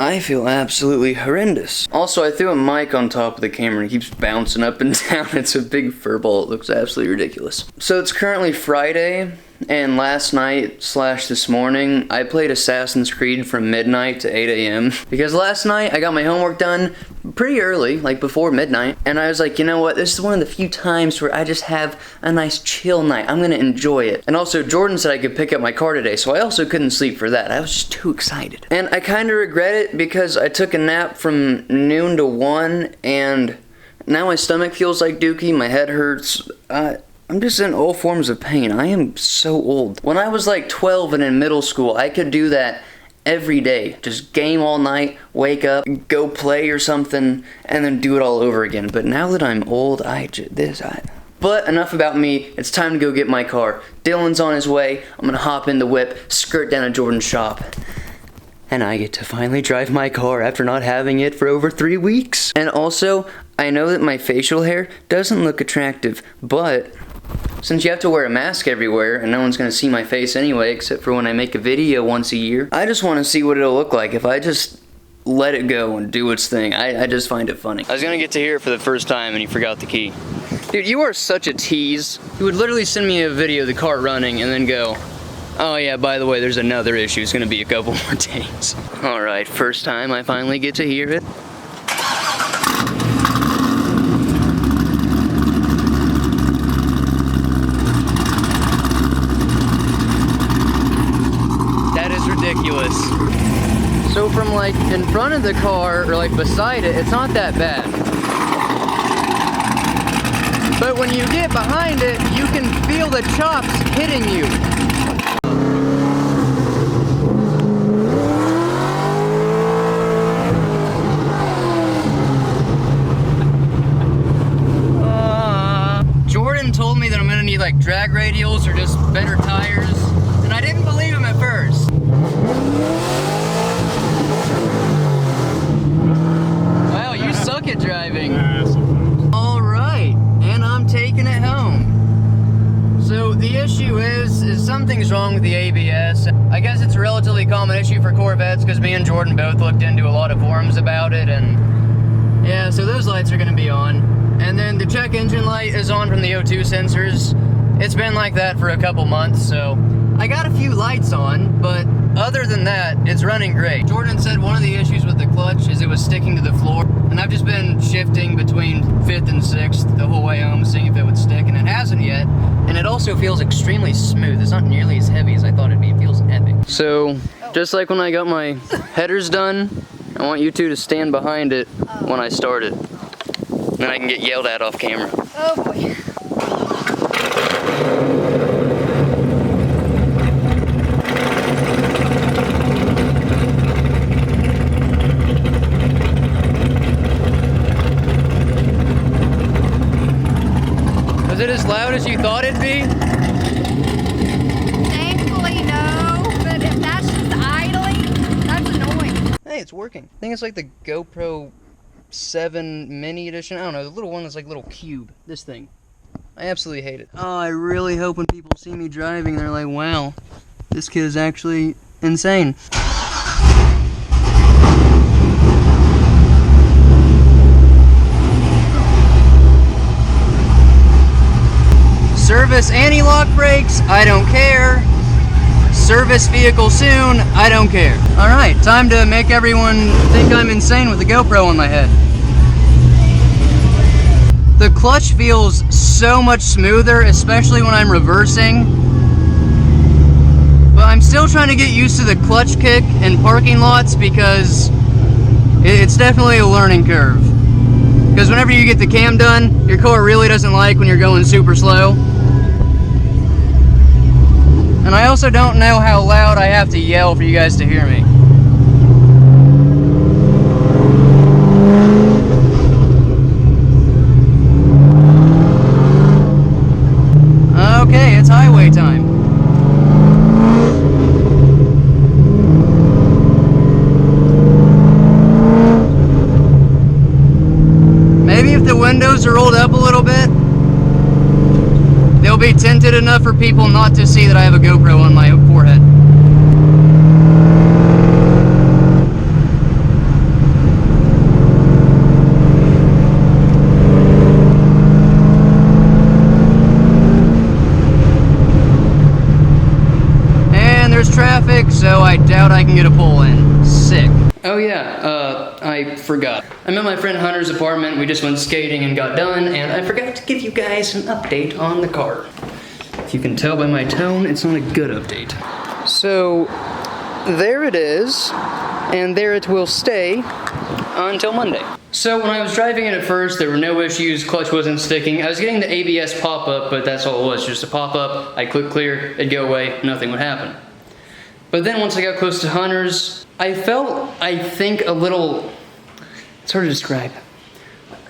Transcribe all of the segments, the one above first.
I feel absolutely horrendous. Also, I threw a mic on top of the camera and it keeps bouncing up and down. It's a big fur ball. It looks absolutely ridiculous. So it's currently Friday, and last night / this morning, I played Assassin's Creed from midnight to 8 a.m. Because last night, I got my homework done pretty early, like before midnight, and I was like, you know what, this is one of the few times where I just have a nice chill night. I'm gonna enjoy it. And also, Jordan said I could pick up my car today, so I also couldn't sleep for that. I was just too excited. And I kinda regret it because I took a nap from noon to 1, and now my stomach feels like dookie, my head hurts. I'm just in all forms of pain. I am so old. When I was like 12 and in middle school, I could do that every day. Just game all night, wake up, go play or something, and then do it all over again. But now that I'm old, But enough about me. It's time to go get my car. Dylan's on his way. I'm gonna hop in the whip, skirt down to Jordan's shop, and I get to finally drive my car after not having it for over 3 weeks. And also, I know that my facial hair doesn't look attractive, but since you have to wear a mask everywhere and no one's gonna see my face anyway except for when I make a video once a year, I just want to see what it'll look like if I just let it go and do its thing. I just find it funny. I was gonna get to hear it for the first time and you forgot the key. Dude, you are such a tease. You would literally send me a video of the car running and then go, oh yeah, by the way, there's another issue. It's gonna be a couple more days. Alright, first time I finally get to hear it. Ridiculous. So from like in front of the car or like beside it, it's not that bad. But when you get behind it, you can feel the chops hitting you. Jordan told me that I'm gonna need like drag radials or just better tires, and I didn't believe him at first. Wow, you suck at driving. Alright, and I'm taking it home. So the issue is something's wrong with the ABS. I guess it's a relatively common issue for Corvettes because me and Jordan both looked into a lot of forums about it, and yeah, so those lights are gonna be on. And then the check engine light is on from the O2 sensors. It's been like that for a couple months, so I got a few lights on, but other than that, it's running great. Jordan said one of the issues with the clutch is it was sticking to the floor, and I've just been shifting between 5th and 6th the whole way home, seeing if it would stick, and it hasn't yet. And it also feels extremely smooth. It's not nearly as heavy as I thought it'd be. It feels epic. So, just like when I got my headers done, I want you two to stand behind it when I start it. Then I can get yelled at off camera. Oh boy. Was it as loud as you thought it'd be? Thankfully, no. But if that's just idling, that's annoying. Hey, it's working. I think it's like the GoPro 7 mini edition. I don't know, the little one that's like a little cube. This thing. I absolutely hate it. Oh, I really hope when people see me driving, they're like, wow, this kid is actually insane. Service anti-lock brakes, I don't care. Service vehicle soon, I don't care. Alright, time to make everyone think I'm insane with the GoPro on my head. The clutch feels so much smoother, especially when I'm reversing. But I'm still trying to get used to the clutch kick in parking lots because it's definitely a learning curve. Because whenever you get the cam done, your car really doesn't like when you're going super slow. And I also don't know how loud I have to yell for you guys to hear me. Okay, it's highway time. Maybe if the windows are rolled up a little bit, they'll be tinted enough for people not to see that I have a GoPro on my forehead. can get a pull in. Sick. Oh yeah, I forgot. I'm at my friend Hunter's apartment. We just went skating and got done, and I forgot to give you guys an update on the car. If you can tell by my tone, it's not a good update. So, there it is, and there it will stay until Monday. So when I was driving it at first, there were no issues, clutch wasn't sticking. I was getting the ABS pop-up, but that's all it was, just a pop-up. I'd click clear, it'd go away, nothing would happen. But then once I got close to Hunter's, I felt, I think, a little, it's hard to describe.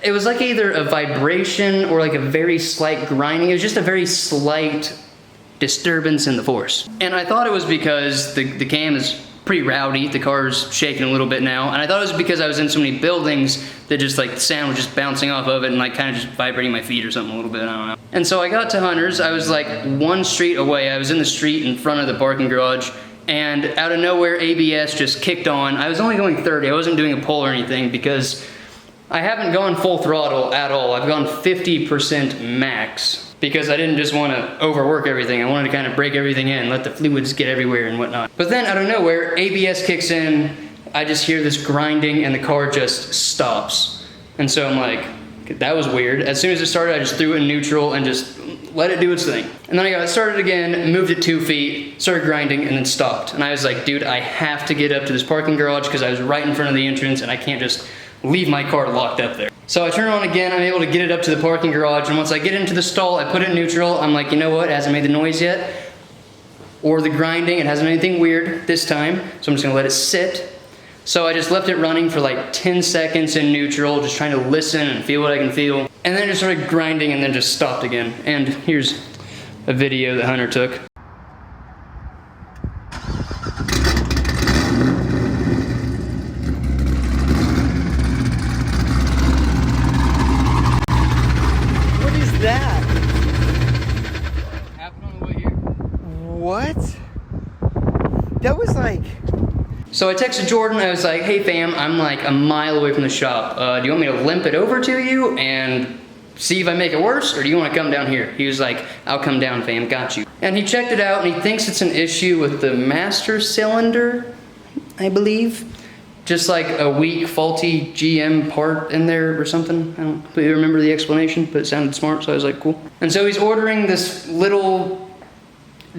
It was like either a vibration or like a very slight grinding. It was just a very slight disturbance in the force. And I thought it was because the cam is pretty rowdy, the car's shaking a little bit now, and I thought it was because I was in so many buildings that just like the sound was just bouncing off of it and like kind of just vibrating my feet or something a little bit, I don't know. And so I got to Hunter's, I was like one street away, I was in the street in front of the parking garage, and out of nowhere ABS just kicked on. I was only going 30, I wasn't doing a pull or anything because I haven't gone full throttle at all. I've gone 50% max because I didn't just want to overwork everything. I wanted to kind of break everything in, let the fluids get everywhere and whatnot. But then out of nowhere, ABS kicks in, I just hear this grinding and the car just stops. And so I'm like, that was weird. As soon as it started, I just threw it in neutral and just let it do its thing. And then I got it started again, moved it 2 feet, started grinding, and then stopped. And I was like, dude, I have to get up to this parking garage because I was right in front of the entrance and I can't just leave my car locked up there. So I turn it on again, I'm able to get it up to the parking garage, and once I get into the stall, I put it in neutral. I'm like, you know what, it hasn't made the noise yet, or the grinding, it hasn't made anything weird this time, so I'm just gonna let it sit. So I just left it running for like 10 seconds in neutral, just trying to listen and feel what I can feel. And then it just started grinding and then just stopped again. And here's a video that Hunter took. What is that? Happened on the way here. What? That was like... So I texted Jordan, I was like, hey fam, I'm like a mile away from the shop. Do you want me to limp it over to you and see if I make it worse, or do you want to come down here? He was like, I'll come down fam, got you. And he checked it out and he thinks it's an issue with the master cylinder, I believe. Just like a weak, faulty GM part in there or something. I don't completely remember the explanation, but it sounded smart, so I was like, cool. And so he's ordering this little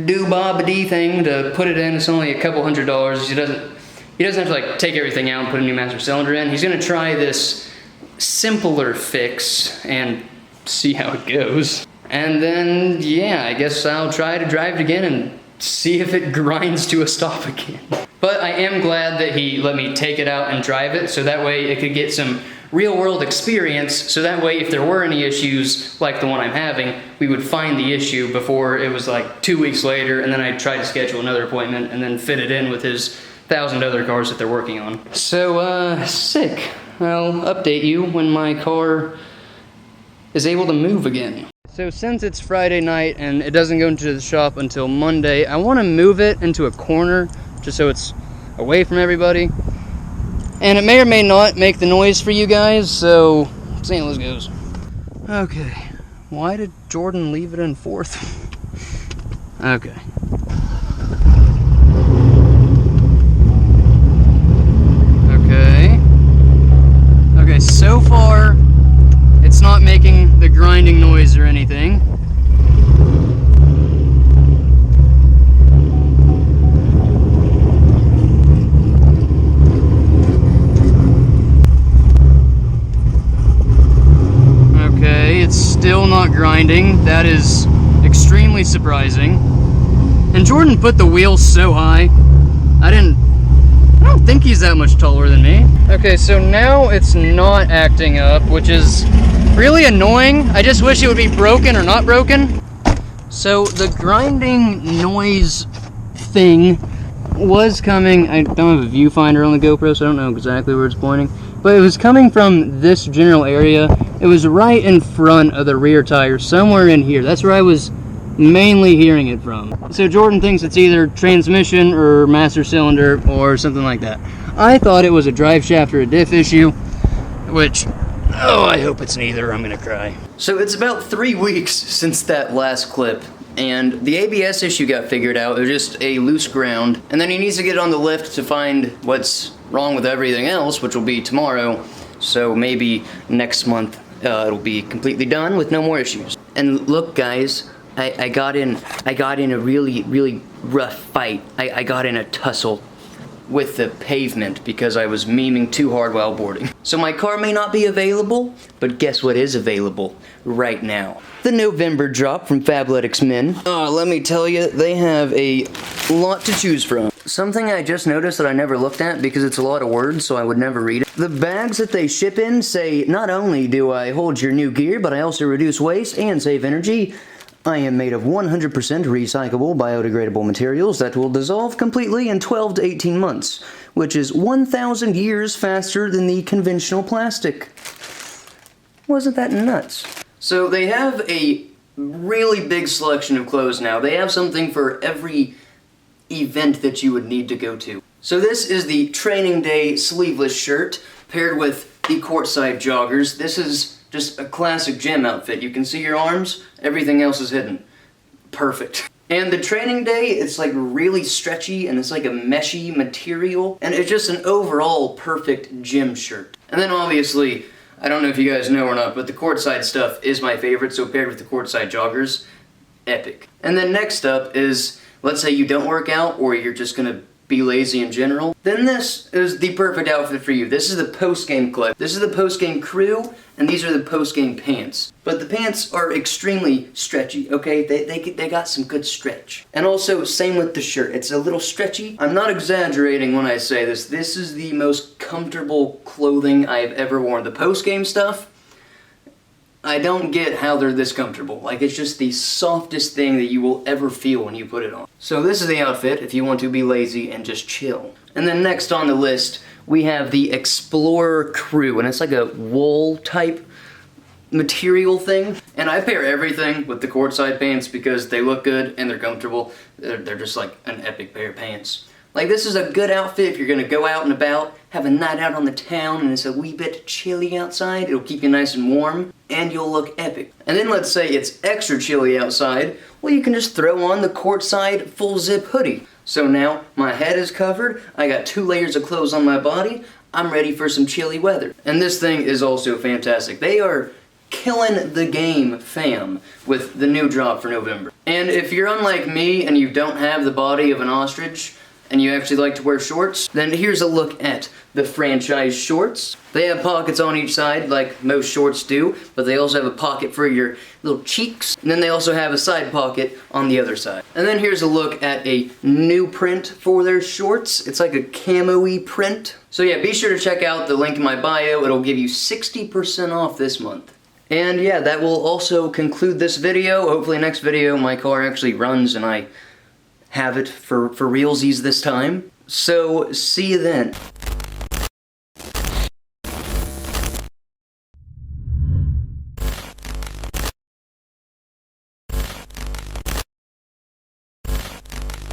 do-bob-a-dee thing to put it in. It's only a couple $100. He doesn't have to like take everything out and put a new master cylinder in. He's gonna try this simpler fix and see how it goes. And then, yeah, I guess I'll try to drive it again and see if it grinds to a stop again. But I am glad that he let me take it out and drive it, so that way it could get some real world experience, so that way if there were any issues like the one I'm having, we would find the issue before it was like 2 weeks later, and then I'd try to schedule another appointment and then fit it in with his 1,000 other cars that they're working on. So, sick. I'll update you when my car is able to move again. So since it's Friday night and it doesn't go into the shop until Monday, I want to move it into a corner just so it's away from everybody. And it may or may not make the noise for you guys, so see how this goes. Okay, why did Jordan leave it in fourth? Okay. Okay, so far, it's not making the grinding noise or anything. Okay, it's still not grinding. That is extremely surprising. And Jordan put the wheels so high. I don't think he's that much taller than me. Okay, so now it's not acting up, which is really annoying. I just wish it would be broken or not broken. So the grinding noise thing was coming, I don't have a viewfinder on the GoPro, so I don't know exactly where it's pointing, but it was coming from this general area. It was right in front of the rear tire, somewhere in here. That's where I was mainly hearing it from. So Jordan thinks it's either transmission or master cylinder or something like that. I thought it was a drive shaft or a diff issue, which, oh, I hope it's neither. I'm gonna cry. So it's about 3 weeks since that last clip, and the ABS issue got figured out. It was just a loose ground, and then he needs to get it on the lift to find what's wrong with everything else, which will be tomorrow. So maybe next month it'll be completely done with no more issues. And look, guys, I got in a really rough fight. I got in a tussle with the pavement because I was memeing too hard while boarding. So my car may not be available, but guess what is available right now? The November drop from Fabletics Men. Oh, let me tell you, they have a lot to choose from. Something I just noticed that I never looked at because it's a lot of words, so I would never read it. The bags that they ship in say, not only do I hold your new gear, but I also reduce waste and save energy. I am made of 100% recyclable, biodegradable materials that will dissolve completely in 12 to 18 months, which is 1,000 years faster than the conventional plastic. Wasn't that nuts? So they have a really big selection of clothes now. They have something for every event that you would need to go to. So this is the training day sleeveless shirt paired with the courtside joggers. This is just a classic gym outfit. You can see your arms, everything else is hidden. Perfect. And the training day, it's like really stretchy and it's like a meshy material, and it's just an overall perfect gym shirt. And then obviously, I don't know if you guys know or not, but the courtside stuff is my favorite, so paired with the courtside joggers, epic. And then next up is, let's say you don't work out or you're just gonna be lazy in general, then this is the perfect outfit for you. This is the post-game clip. This is the post-game crew, and these are the post-game pants. But the pants are extremely stretchy, okay? They got some good stretch. And also, same with the shirt. It's a little stretchy. I'm not exaggerating when I say this. This is the most comfortable clothing I've ever worn. The post-game stuff, I don't get how they're this comfortable. Like, it's just the softest thing that you will ever feel when you put it on. So this is the outfit if you want to be lazy and just chill. And then next on the list, we have the Explorer Crew, and it's like a wool type material thing. And I pair everything with the courtside pants because they look good and they're comfortable. They're just like an epic pair of pants. Like, this is a good outfit if you're gonna go out and about, have a night out on the town and it's a wee bit chilly outside. It'll keep you nice and warm and you'll look epic. And then let's say it's extra chilly outside, well, you can just throw on the courtside full zip hoodie. So now my head is covered, I got 2 layers of clothes on my body, I'm ready for some chilly weather. And this thing is also fantastic. They are killing the game, fam, with the new drop for November. And if you're unlike me and you don't have the body of an ostrich, and you actually like to wear shorts, then here's a look at the franchise shorts. They have pockets on each side, like most shorts do, but they also have a pocket for your little cheeks, and then they also have a side pocket on the other side. And then here's a look at a new print for their shorts. It's like a camo-y print. So yeah, be sure to check out the link in my bio. It'll give you 60% off this month. And yeah, that will also conclude this video. Hopefully next video my car actually runs and I have it for realsies this time. So, see you then.